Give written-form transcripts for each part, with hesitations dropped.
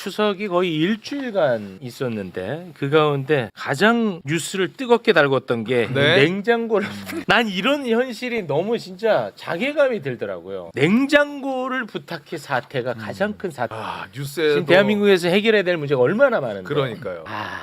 추석이 거의 일주일간 있었는데 그 가운데 가장 뉴스를 뜨겁게 달궜던 게 네. 냉장고를 난 이런 현실이 너무 진짜 자괴감이 들더라고요. 냉장고를 부탁해 사태가 가장 큰 사태. 뉴스에 지금 대한민국에서 해결해야 될 문제가 얼마나 많은데. 그러니까요.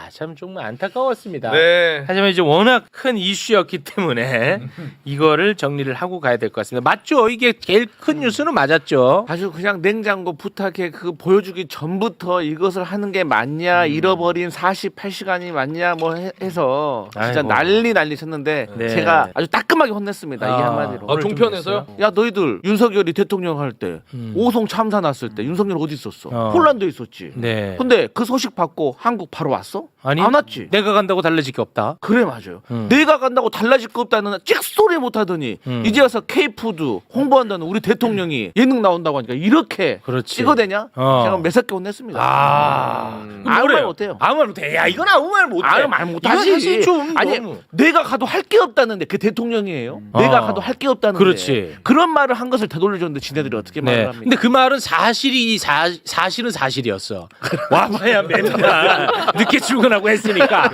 참 정말 안타까웠습니다. 네. 하지만 이제 워낙 큰 이슈였기 때문에 이거를 정리를 하고 가야 될 것 같습니다. 맞죠? 이게 제일 큰 뉴스는 맞았죠. 아주 그냥 냉장고 부탁해 그 보여주기 전부터 이것을 하는 게 맞냐 잃어버린 48시간이 맞냐 뭐 해서 진짜 아이고. 난리 쳤는데 네. 제가 아주 따끔하게 혼냈습니다. 이 한마디로. 아, 종편에서요? 야 너희들 윤석열이 대통령 할 때 오송 참사 났을 때 윤석열 어디 있었어? 폴란드에 있었지. 네. 근데 그 소식 받고 한국 바로 왔어? 아니, 안 왔지. 내가 간다고 달라질 게 없다. 그래 맞아요. 내가 간다고 달라질 거 없다는 찍소리 못하더니 이제 와서 K푸드 홍보한다는 우리 대통령이 예능 나온다고 하니까 이렇게 그렇지. 찍어대냐? 어. 제가 매섭게 혼냈습니다. 아무 아무 말 못해요. 아무 말 못해. 야 이건 아무 말 못해. 아무 말 못하지. 이건 사실 좀 아니 너무. 내가 가도 할 게 없다는데 그 대통령이에요. 내가 가도 할 게 없다는데. 그렇지. 그런 말을 한 것을 되돌려줬는데 지네들이 어떻게 네. 말을 합니까? 근데 그 말은 사실은 사실이었어. 와봐야 맨날 늦게 출근하고 했으니까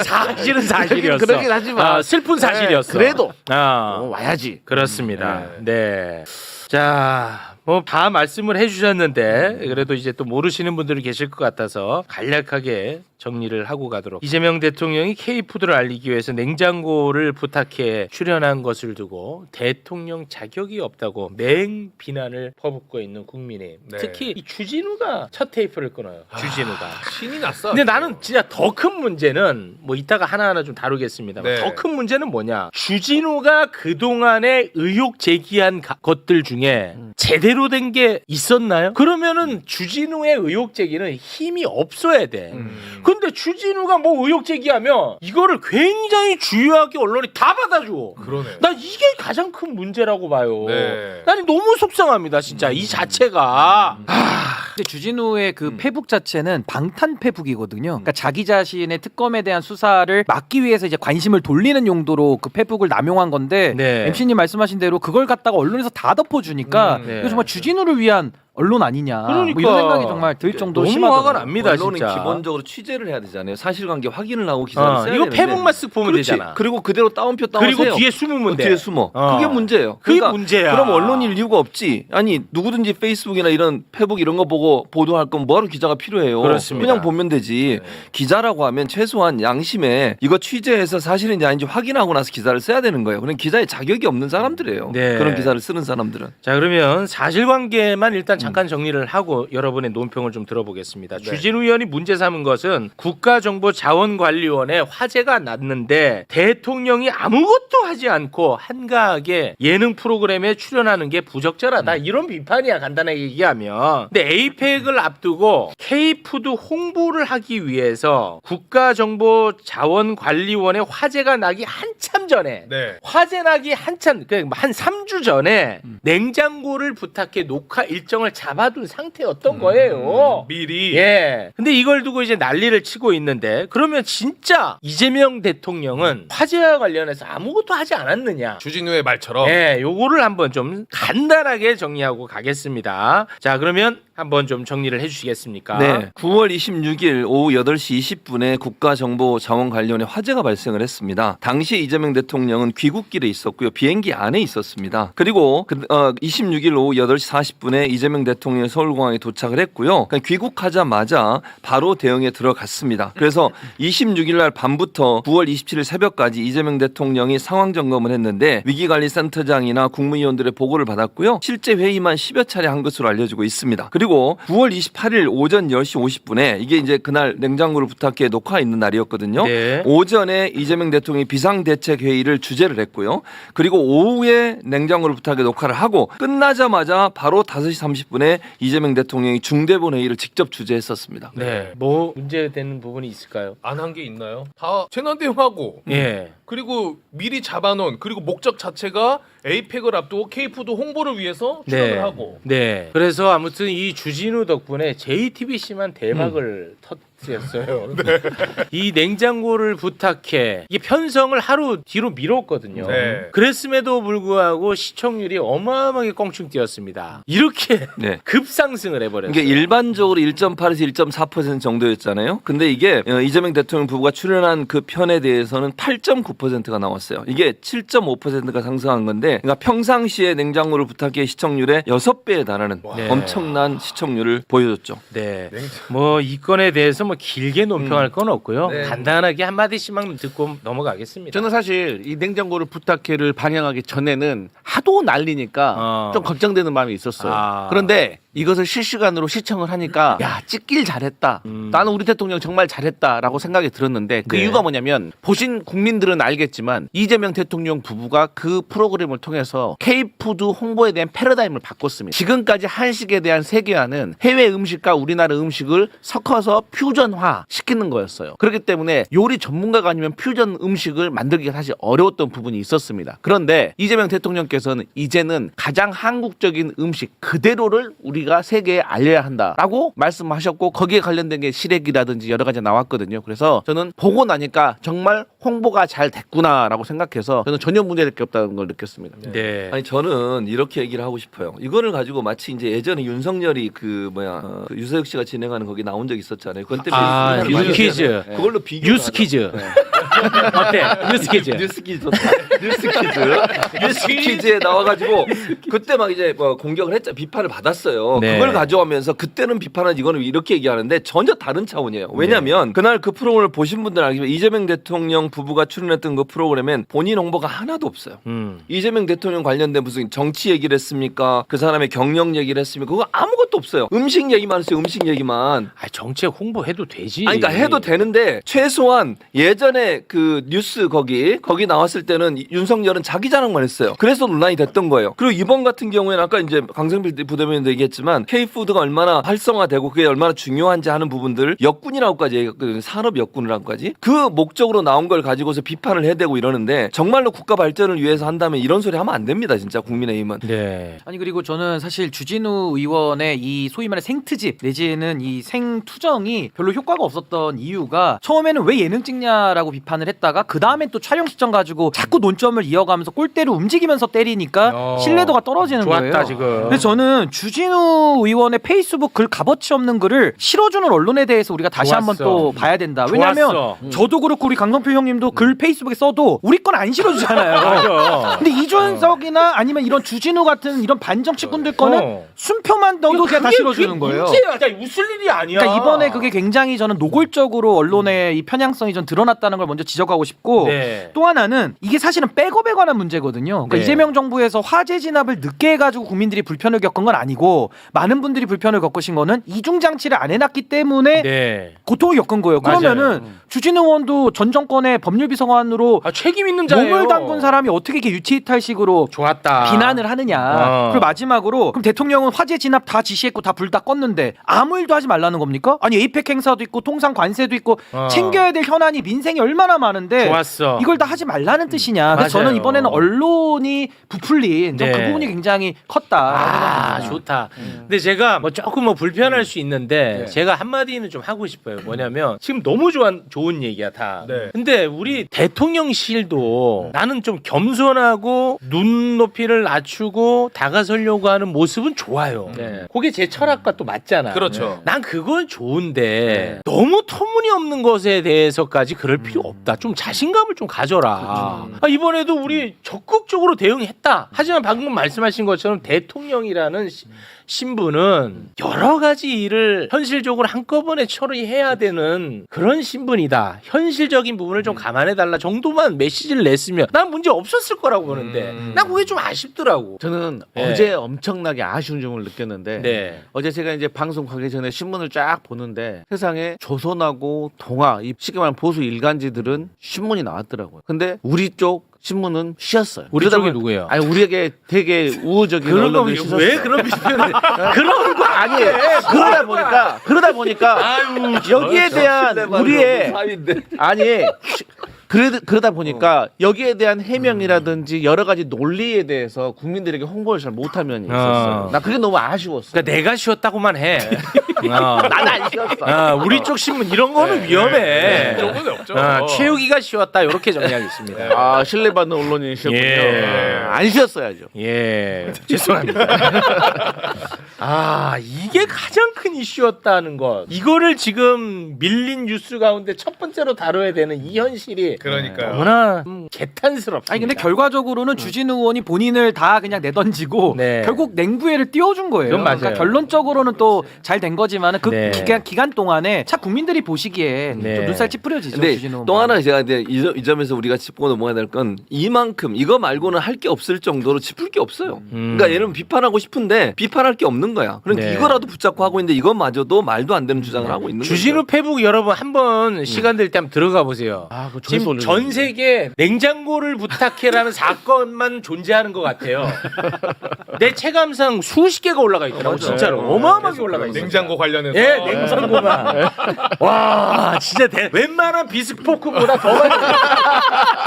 사실은 사실이었어. 그러긴 하지만. 슬픈 사실이었어. 네, 그래도 네. 와야지. 그렇습니다. 네. 자, 뭐 다 말씀을 해주셨는데 그래도 이제 또 모르시는 분들이 계실 것 같아서 간략하게 정리를 하고 가도록. 이재명 대통령이 K푸드를 알리기 위해서 냉장고를 부탁해 출연한 것을 두고 대통령 자격이 없다고 맹 비난을 퍼붓고 있는 국민의힘. 네. 특히 이 주진우가 첫 테이프를 끊어요. 주진우가. 신이 났어. 근데 나는 진짜 더 큰 문제는 뭐 이따가 하나하나 좀 다루겠습니다. 네. 더 큰 문제는 뭐냐? 주진우가 그동안에 의혹 제기한 것들 중에 제대로 된 게 있었나요? 그러면은 주진우의 의혹 제기는 힘이 없어야 돼. 근데 주진우가 뭐 의혹 제기하면 이거를 굉장히 주요하게 언론이 다 받아줘. 그러네. 난 이게 가장 큰 문제라고 봐요. 네. 나는 너무 속상합니다, 진짜 이 자체가. 근데 주진우의 그 페북 자체는 방탄 페북이거든요. 그러니까 자기 자신의 특검에 대한 수사를 막기 위해서 이제 관심을 돌리는 용도로 그 페북을 남용한 건데 네. MC님 말씀하신 대로 그걸 갖다가 언론에서 다 덮어주니까 네. 이거 정말 주진우를 위한 언론 아니냐. 그러니까. 뭐 이런 생각이 정말 들 정도로 너무 심하더라고요. 화가 납니다, 언론은 진짜. 기본적으로 취재를 해야 되잖아요. 사실관계 확인을 하고 기사를 써야 이거 되는데. 페북만 쓱 보면 그렇지. 되잖아. 그리고 그대로 따옴표 따오세요. 그리고 뒤에 숨으면 돼. 뒤에 숨어. 어. 그게 문제예요. 그게 그러니까 문제야. 그럼 언론일 이유가 없지. 아니 누구든지 페이스북이나 이런 페북 이런 거 보고 보도할 거면 뭐하러 기자가 필요해요. 그렇습니다. 그냥 보면 되지. 기자라고 하면 최소한 양심에 이거 취재해서 사실인지 아닌지 확인하고 나서 기사를 써야 되는 거예요. 그럼 기자의 자격이 없는 사람들이에요. 네. 그런 기사를 쓰는 사람들은. 자, 그러면 사실관계만 일단 잠깐 정리를 하고 여러분의 논평을 좀 들어보겠습니다. 주진우 의원이 문제 삼은 것은 국가정보자원관리원에 화제가 났는데 대통령이 아무것도 하지 않고 한가하게 예능 프로그램에 출연하는 게 부적절하다. 이런 비판이야, 간단하게 얘기하면. 근데 에이펙을 앞두고 K푸드 홍보를 하기 위해서 국가정보자원관리원에 화제가 나기 한참 전에 네. 화재 나기 한참 한 3주 전에 냉장고를 부탁해 녹화 일정을 잡아둔 상태였던 거예요. 미리. 예. 근데 이걸 두고 이제 난리를 치고 있는데 그러면 진짜 이재명 대통령은 화재와 관련해서 아무것도 하지 않았느냐? 주진우의 말처럼. 예, 요거를 한번 좀 간단하게 정리하고 가겠습니다. 자, 그러면 한번 좀 정리를 해주시겠습니까? 네, 9월 26일 오후 8시 20분에 국가정보자원관리원에 화재가 발생을 했습니다. 당시 이재명 대통령은 귀국길에 있었고요. 비행기 안에 있었습니다. 그리고 26일 오후 8시 40분에 이재명 대통령이 서울공항에 도착을 했고요. 그러니까 귀국하자마자 바로 대응에 들어갔습니다. 그래서 26일 날 밤부터 9월 27일 새벽까지 이재명 대통령이 상황 점검을 했는데 위기관리센터장이나 국무위원들의 보고를 받았고요. 실제 회의만 10여 차례 한 것으로 알려지고 있습니다. 그리고 9월 28일 오전 10시 50분에 이게 이제 그날 냉장고를 부탁해 녹화 있는 날이었거든요. 네. 오전에 이재명 대통령이 비상대책회의를 주재를 했고요. 그리고 오후에 냉장고를 부탁해 녹화를 하고 끝나자마자 바로 5시 30분에 이재명 대통령이 중대본 회의를 직접 주재했었습니다. 네. 뭐 문제되는 부분이 있을까요? 안 한 게 있나요? 다 재난 대응하고. 예. 그리고 미리 잡아놓은 그리고 목적 자체가 에이펙을 앞두고 K푸드 홍보를 위해서 출연을 하고. 네. 그래서 아무튼 이 주진우 덕분에 JTBC만 대박을 터뜨렸어요. 이 냉장고를 부탁해 이 편성을 하루 뒤로 미뤘거든요. 네. 그랬음에도 불구하고 시청률이 어마어마하게 껑충 뛰었습니다. 이렇게 네. 급상승을 해버렸어요. 이게 일반적으로 1.8에서 1.4% 정도였잖아요. 근데 이게 이재명 대통령 부부가 출연한 그 편에 대해서는 8.9%가 나왔어요. 이게 7.5%가 상승한 건데, 그러니까 평상시에 냉장고를 부탁해 시청률의 6배에 달하는 네. 엄청난 시청률을 보여줬죠. 네. 뭐 이 건에 대해서 뭐 길게 논평할 건 없고요. 네. 간단하게 한 마디씩만 듣고 넘어가겠습니다. 저는 사실 이 냉장고를 부탁해를 반영하기 전에는 하도 난리니까 좀 걱정되는 마음이 있었어요. 아. 그런데 이것을 실시간으로 시청을 하니까 야 찍길 잘했다. 나는 우리 대통령 정말 잘했다라고 생각이 들었는데 그 네. 이유가 뭐냐면 보신 국민들은 알겠지만 이재명 대통령 부부가 그 프로그램을 통해서 K푸드 홍보에 대한 패러다임을 바꿨습니다. 지금까지 한식에 대한 세계화는 해외 음식과 우리나라 음식을 섞어서 퓨전화 시키는 거였어요. 그렇기 때문에 요리 전문가가 아니면 퓨전 음식을 만들기가 사실 어려웠던 부분이 있었습니다. 그런데 이재명 대통령께서는 이제는 가장 한국적인 음식 그대로를 우리가 세계에 알려야 한다라고 말씀하셨고 거기에 관련된 게 시래기라든지 여러 가지 나왔거든요. 그래서 저는 보고 나니까 정말 홍보가 잘 됐구나라고 생각해서 저는 전혀 문제될 게 없다는 걸 느꼈습니다. 네. 아니 저는 이렇게 얘기를 하고 싶어요. 이거를 가지고 마치 이제 예전에 윤석열이 그 유서혁 씨가 진행하는 거기 나온 적 있었잖아요. 그건 때문에 아, 비난을 많이 뉴스퀴즈. 했잖아요. 그걸로 비교. 뉴스퀴즈. 어때? 뉴스퀴즈. 뉴스퀴즈 뉴스퀴즈에 나와가지고 그때 막 이제 뭐 공격을 했죠. 비판을 받았어요. 네. 그걸 가져오면서 그때는 비판은 이거는 이렇게 얘기하는데 전혀 다른 차원이에요. 왜냐하면 그날 그 프로그램을 보신 분들 알겠지만 이재명 대통령 부부가 출연했던 그 프로그램엔 본인 홍보가 하나도 없어요. 이재명 대통령 관련된 무슨 정치 얘기를 했습니까? 그 사람의 경력 얘기를 했습니까? 그거 아무것도 없어요. 음식 얘기만 했어요. 음식 얘기만. 아, 정책 홍보해도 되지. 아니, 그러니까 해도 되는데 최소한 예전에 그 뉴스 거기 나왔을 때는 윤석열은 자기 자랑만 했어요. 그래서 논란이 됐던 거예요. 그리고 이번 같은 경우에는 아까 이제 강성필 부대변인도 얘기했지만 K푸드가 얼마나 활성화되고 그게 얼마나 중요한지 하는 부분들 역군이라고까지 얘기했거든요. 산업 역군이라고까지 그 목적으로 나온 걸 가지고서 비판을 해대고 이러는데 정말로 국가 발전을 위해서 한다면 이런 소리 하면 안 됩니다. 진짜 국민의힘은. 네. 아니 그리고 저는 사실 주진우 의원의 이 소위 말해 생트집 내지는 이 생투정이 별로 효과가 없었던 이유가 처음에는 왜 예능 찍냐라고 비판을 했다가 그 다음에 또 촬영 시점 가지고 자꾸 논점을 이어가면서 골대로 움직이면서 때리니까 신뢰도가 떨어지는 좋았다, 거예요. 지금. 그래서 저는 주진우 의원의 페이스북 글 값어치 없는 글을 실어주는 언론에 대해서 우리가 다시 한번 좋았어. 또 봐야 된다. 왜냐하면 좋았어. 저도 그렇고 우리 강성필 형님도 글 페이스북에 써도 우리 건 안 실어주잖아요. 맞아. 근데 이준석이나 아니면 이런 주진우 같은 이런 반정치꾼들 거는 순표만 넣어도 그냥 다 실어주는 거예요. 문제야. 자, 웃을 일이 아니야. 그러니까 이번에 그게 굉장히 저는 노골적으로 언론의 이 편향성이 좀 드러났다는 걸 먼저 지적하고 싶고 네. 또 하나는 이게 사실은 백업에 관한 문제거든요. 그러니까 네. 이재명 정부에서 화재 진압을 늦게 해가지고 국민들이 불편을 겪은 건 아니고 많은 분들이 불편을 겪으신 거는 이중 장치를 안 해놨기 때문에 네. 고통을 겪은 거예요. 그러면은 주진우 의원도 전 정권의 법률비서관으로 아, 책임 있는 자예요. 몸을 담근 사람이 어떻게 이렇게 유치이탈식으로 좋았다. 비난을 하느냐. 그리고 마지막으로 그럼 대통령은 화재 진압 다 지시했고 다 불 다 껐는데 아무 일도 하지 말라는 겁니까? 아니 에이펙 행사도 있고 통상 관세도 있고 챙겨야 될 현안이 민생이 얼마나 많은데 좋았어. 이걸 다 하지 말라는 뜻이냐. 그래서 맞아요. 저는 이번에는 언론이 부풀린 좀 그 네. 부분이 굉장히 컸다. 아, 좋다. 근데 제가 뭐 조금 뭐 불편할 수 있는데 제가 한마디는 좀 하고 싶어요. 뭐냐면 지금 너무 좋은 얘기야 다. 네. 근데 우리 대통령실도 나는 좀 겸손하고 눈높이를 낮추고 다가서려고 하는 모습은 좋아요. 네. 그게 제 철학과 또 맞잖아. 그렇죠. 난 그건 좋은데 너무 터무니없는 것에 대해서까지 그럴 필요 없다. 좀 자신감을 좀 가져라. 아, 이번에도 우리 적극적으로 대응했다. 하지만 방금 말씀하신 것처럼 대통령이라는 신분은 여러 가지 일을 현실적으로 한꺼번에 처리해야 되는 그런 신분이다. 현실적인 부분을 좀 감안해달라 정도만 메시지를 냈으면 난 문제 없었을 거라고 보는데 난 그게 좀 아쉽더라고. 저는 네. 어제 엄청나게 아쉬운 점을 느꼈는데 네. 어제 제가 이제 방송 가기 전에 신문을 쫙 보는데 세상에 조선하고 동아 이 쉽게 말하면 보수 일간지들은 신문이 나왔더라고요. 근데 우리 쪽 신문은 쉬었어요. 우리 그러다 쪽이 보니- 누구예요? 아니 우리에게 되게 우호적인 그런 거 언론들이 씻었어요. 왜 그런 비슷한 그런 거 아니에요. 그러다 보니까 아유 여기에 대한 우리의 사위인데. 아니 그러다 보니까 여기에 대한 해명이라든지 여러 가지 논리에 대해서 국민들에게 홍보를 잘 못하면 있었어요. 나 그게 너무 아쉬웠어. 그러니까 내가 쉬었다고만 해. 나는 안 쉬었어. 우리 쪽 신문 이런 거는 위험해. 그런 건 없죠. 최욱이가 쉬었다 이렇게 정리하겠습니다. 아, 신뢰받는 언론인이셨군요. 예. 안 쉬었어야죠. 예, 죄송합니다. 아, 이게 가장 큰 이슈였다는 것. 이거를 지금 밀린 뉴스 가운데 첫 번째로 다뤄야 되는 이 현실이 그러니까요. 너무나 개탄스럽습니다. 아니 근데 결과적으로는 주진우 의원이 본인을 다 그냥 내던지고 네. 결국 냉부회를 띄워준 거예요. 그건 맞아요. 그러니까 결론적으로는 또 잘 된 거지만은 그 네. 기간 동안에 차 국민들이 보시기에 네. 좀 눈살 찌푸려지죠. 근데 주진우 또 의원. 하나 제가 이제 이 점에서 우리가 짚고 넘어가야 될 건 이만큼 이거 말고는 할 게 없을 정도로 짚을 게 없어요. 그러니까 얘는 비판하고 싶은데 비판할 게 없는 거야. 그러니까 네. 이거라도 붙잡고 하고 있는데 이것마저도 말도 안 되는 주장을 하고 있는 거죠. 주진우 페북 여러분 한번 시간 될 때 한번 들어가 보세요. 아, 그거 지금 전 세계 냉장고를 부탁해라는 사건만 존재하는 것 같아요. 내 체감상 수십 개가 올라가 있더라고 맞아요. 진짜로 어마어마하게 올라가 있어요. 냉장고 관련해서. 예, 냉장고만. 와, 진짜 웬만한 비스포크보다 더 많이.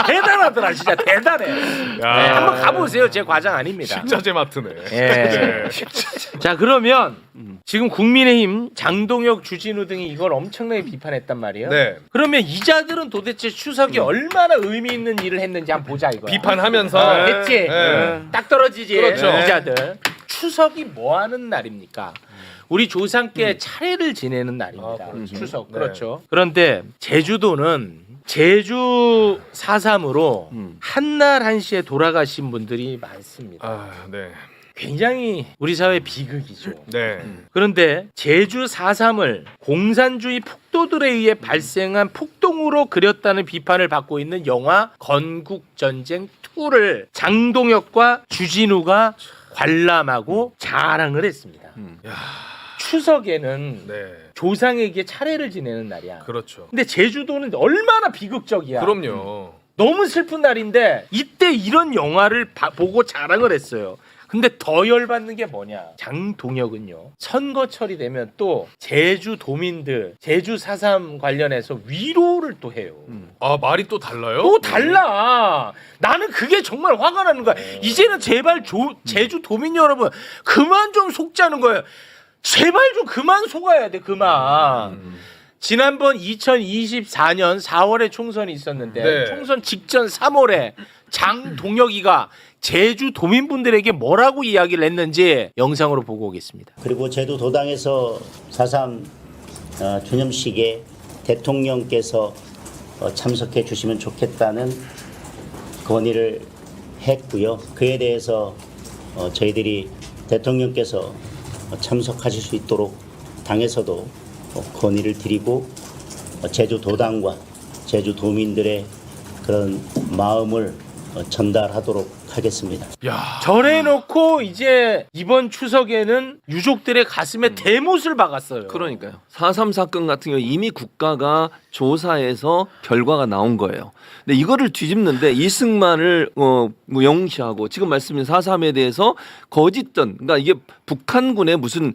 대단하더라, 진짜 대단해. 야. 네, 한번 가보세요. 제 과장 아닙니다. 식자재 마트네. 예. 자, 그러면 지금 국민의힘 장동혁, 주진우 등이 이걸 엄청나게 비판했단 말이에요. 네. 그러면 이자들은 도대체 추석이 얼마나 의미 있는 일을 했는지 한번 보자 이거야. 비판하면서. 했지. 네. 딱 떨어지지. 그렇죠. 이자들. 추석이 뭐 하는 날입니까? 우리 조상께 차례를 지내는 날입니다. 아, 그렇죠. 추석. 네. 그렇죠. 그런데 제주도는 제주 4.3으로 한날 한시에 돌아가신 분들이 많습니다. 아, 네. 굉장히 우리 사회 비극이죠. 네. 그런데 제주 4.3을 공산주의 폭도들에 의해 발생한 폭동으로 그렸다는 비판을 받고 있는 영화 건국전쟁 2를 장동혁과 주진우가 관람하고 자랑을 했습니다. 추석에는 네. 조상에게 차례를 지내는 날이야. 그렇죠. 근데 제주도는 얼마나 비극적이야. 그럼요. 너무 슬픈 날인데 이때 이런 영화를 보고 자랑을 했어요. 근데 더 열받는 게 뭐냐? 장동혁은요. 선거철이 되면 또 제주 도민들, 제주 4.3 관련해서 위로를 또 해요. 아, 말이 또 달라요? 또 달라. 나는 그게 정말 화가 나는 거야. 이제는 제발 제주 도민 여러분 그만 좀 속자는 거예요. 제발 좀 그만 속아야 돼. 그만. 지난번 2024년 4월에 총선이 있었는데 네. 총선 직전 3월에 장동혁이가 제주 도민분들에게 뭐라고 이야기를 했는지 영상으로 보고 오겠습니다. 그리고 제주 도당에서 4.3 주념식에 대통령께서 참석해 주시면 좋겠다는 건의를 했고요. 그에 대해서 저희들이 대통령께서 참석하실 수 있도록 당에서도 건의를 드리고 제주 도당과 제주 도민들의 그런 마음을 전달하도록 하겠습니다. 야. 절해놓고 이제 이번 추석에는 유족들의 가슴에 대못을 박았어요. 그러니까요. 4.3 사건 같은 경우 이미 국가가 조사해서 결과가 나온 거예요. 근데 이거를 뒤집는데 이승만을 영시하고 지금 말씀드린 4.3에 대해서 거짓던 그러니까 이게 북한군의 무슨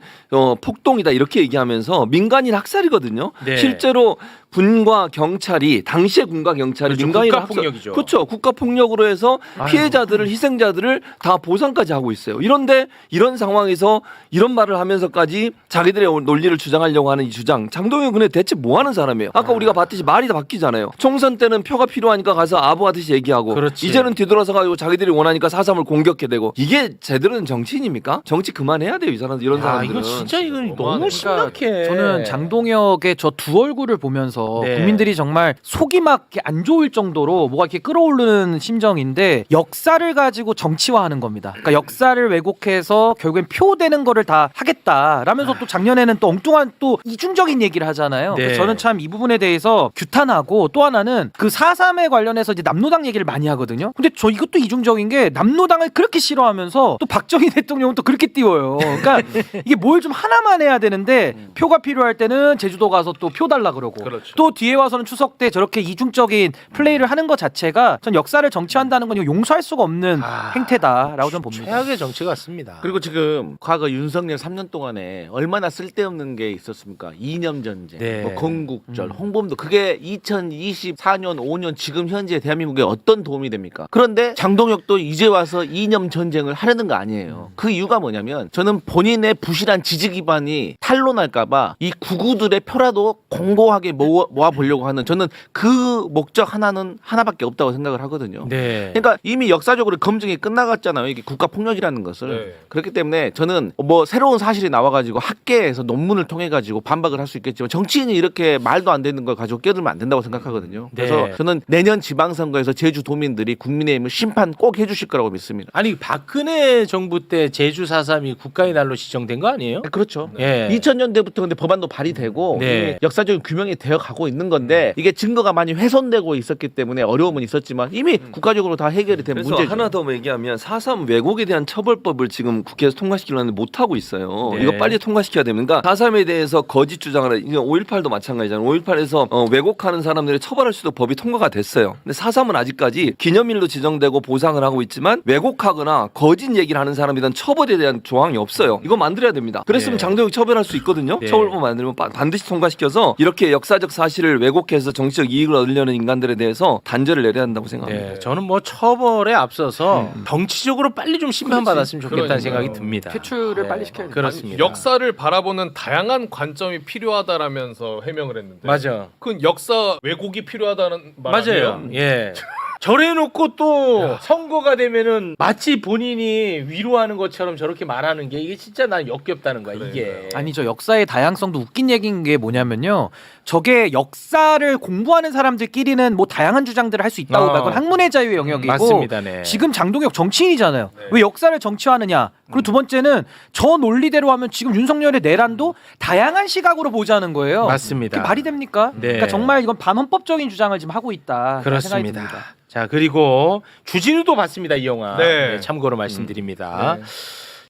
폭동이다 이렇게 얘기하면서 민간인 학살이거든요. 네. 실제로 군과 경찰이 당시의 군과 경찰이 그렇죠. 민간인 국가폭력이죠. 그렇죠. 국가폭력으로 해서 피해자들을 희생자들을 다 보상까지 하고 있어요. 이런데 이런 상황에서 이런 말을 하면서까지 자기들의 논리를 주장하려고 하는 이 주장 장동혁 근데 대체 뭐 하는 사람이에요? 아까 우리가 봤듯이 말이 다 바뀌잖아요. 총선 때는 표가 필요하니까 가서 아부하듯이 얘기하고 그렇지. 이제는 뒤돌아서 가지고 자기들이 원하니까 4.3을 공격해대고 이게 제대로 된 정치인입니까? 정치 그만해야 돼요. 이 사람들 이런 야, 사람들은. 이거 진짜 이건 너무 너무하네. 심각해. 저는 장동혁의 저 두 얼굴을 보면서 네. 국민들이 정말 속이 막 이렇게 안 좋을 정도로 뭐가 이렇게 끌어오르는 심정인데 역사를 가지고 정치화하는 겁니다. 그러니까 역사를 왜곡해서 결국엔 표되는 거를 다 하겠다라면서 또 작년에는 또 엉뚱한 또 이중적인 얘기를 하잖아요. 네. 그래서 저는 참 이 부분에 대해서 규탄하고 또 하나는 그 4.3에 관련해서 이제 남노당 얘기를 많이 하거든요. 근데 저 이것도 이중적인 게 남노당을 그렇게 싫어하면서 또 박정희 대통령은 또 그렇게 띄워요. 거죠. 그러니까 이게 뭘 좀 하나만 해야 되는데 표가 필요할 때는 제주도 가서 또 표 달라 그러고 그렇죠. 또 뒤에 와서는 추석 때 저렇게 이중적인 플레이를 하는 것 자체가 전 역사를 정치한다는 건 이거 용서할 수가 없는 행태다라고 저는 봅니다. 최악의 정치 같습니다. 그리고 지금 과거 윤석열 3년 동안에 얼마나 쓸데없는 게 있었습니까? 이념 전쟁, 네. 뭐 건국절, 홍범도 그게 2024년, 5년 지금 현재 대한민국에 어떤 도움이 됩니까? 그런데 장동혁도 이제 와서 이념 전쟁을 하려는 거 아니에요. 그 이유가 뭐냐면 저는 본인의 부실한 지지 기반이 탄로날까봐 이 구구들의 표라도 공고하게 모아 보려고 하는 저는 그 목적 하나밖에 없다고 생각을 하거든요. 네. 그러니까 이미 역사적으로 검증이 끝나갔잖아요. 이게 국가 폭력이라는 것을. 네. 그렇기 때문에 저는 뭐 새로운 사실이 나와가지고 학계에서 논문을 통해 가지고 반박을 할 수 있겠지만 정치인이 이렇게 말도 안 되는 걸 가지고 끼어들면 안 된다고 생각하거든요. 그래서 네. 저는 내년 지방선거에서 제주도민들이 국민의힘을 심판 꼭 해주실 거라고 믿습니다. 아니 박근혜 정부 때 제주 4.3이 국가의 날로 지정된 거 아니에요? 그렇죠. 예. 2000년대부터 근데 법안도 발의되고 네. 이미 역사적인 규명이 되어 가고 있는 건데 이게 증거가 많이 훼손되고 있었기 때문에 어려움은 있었지만 이미 국가적으로 다 해결이 된 그래서 문제죠. 하나 더 얘기하면 4.3 왜곡에 대한 처벌법을 지금 국회에서 통과시키려고 하는데 못하고 있어요. 네. 이거 빨리 통과시켜야 됩니다. 4.3에 대해서 거짓 주장을 5.18도 마찬가지잖아요. 5.18에서 왜곡하는 사람들을 처벌할 수도 법이 통과가 됐어요. 근데 4.3은 아직까지 기념일로 지정되고 보상을 하고 있지만 왜곡하거나 거짓 얘기를 하는 사람에 대한 처벌에 대한 조항이 없어요. 이거 만들어야 됩니다. 그랬으면 네. 장동혁 처벌할 수 있거든요. 네. 처벌법 만들면 반드시 통과시켜서 이렇게 역사적 사실을 왜곡해서 정치적 이익을 얻으려는 인간들에 대해서 단죄를 내려야 한다고 생각합니다. 네, 저는 뭐 처벌에 앞서서 정치적으로 빨리 좀 심판받았으면 좋겠다는 그러니까요. 생각이 듭니다. 퇴출을 네, 빨리 시켜야 돼요. 그렇습니다. 역사를 바라보는 다양한 관점이 필요하다라면서 해명을 했는데 맞아. 그건 역사 왜곡이 필요하다는 말 맞아요. 아니에요? 예. 저래놓고 또 선거가 되면은 마치 본인이 위로하는 것처럼 저렇게 말하는 게 이게 진짜 난 역겹다는 거야 이게. 아니죠. 역사의 다양성도 웃긴 얘기인 게 뭐냐면요. 저게 역사를 공부하는 사람들끼리는 뭐 다양한 주장들을 할 수 있다고 봐. 그건 학문의 자유의 영역이고 맞습니다. 네. 지금 장동혁 정치인이잖아요. 왜 역사를 정치화하느냐. 그리고 두 번째는 저 논리대로 하면 지금 윤석열의 내란도 다양한 시각으로 보자는 거예요. 맞습니다. 그게 말이 됩니까? 네. 그러니까 정말 이건 반헌법적인 주장을 지금 하고 있다. 그런 생각이 그렇습니다. 듭니다. 자 그리고 주진우도 봤습니다 이 영화. 네. 참고로 말씀드립니다. 네.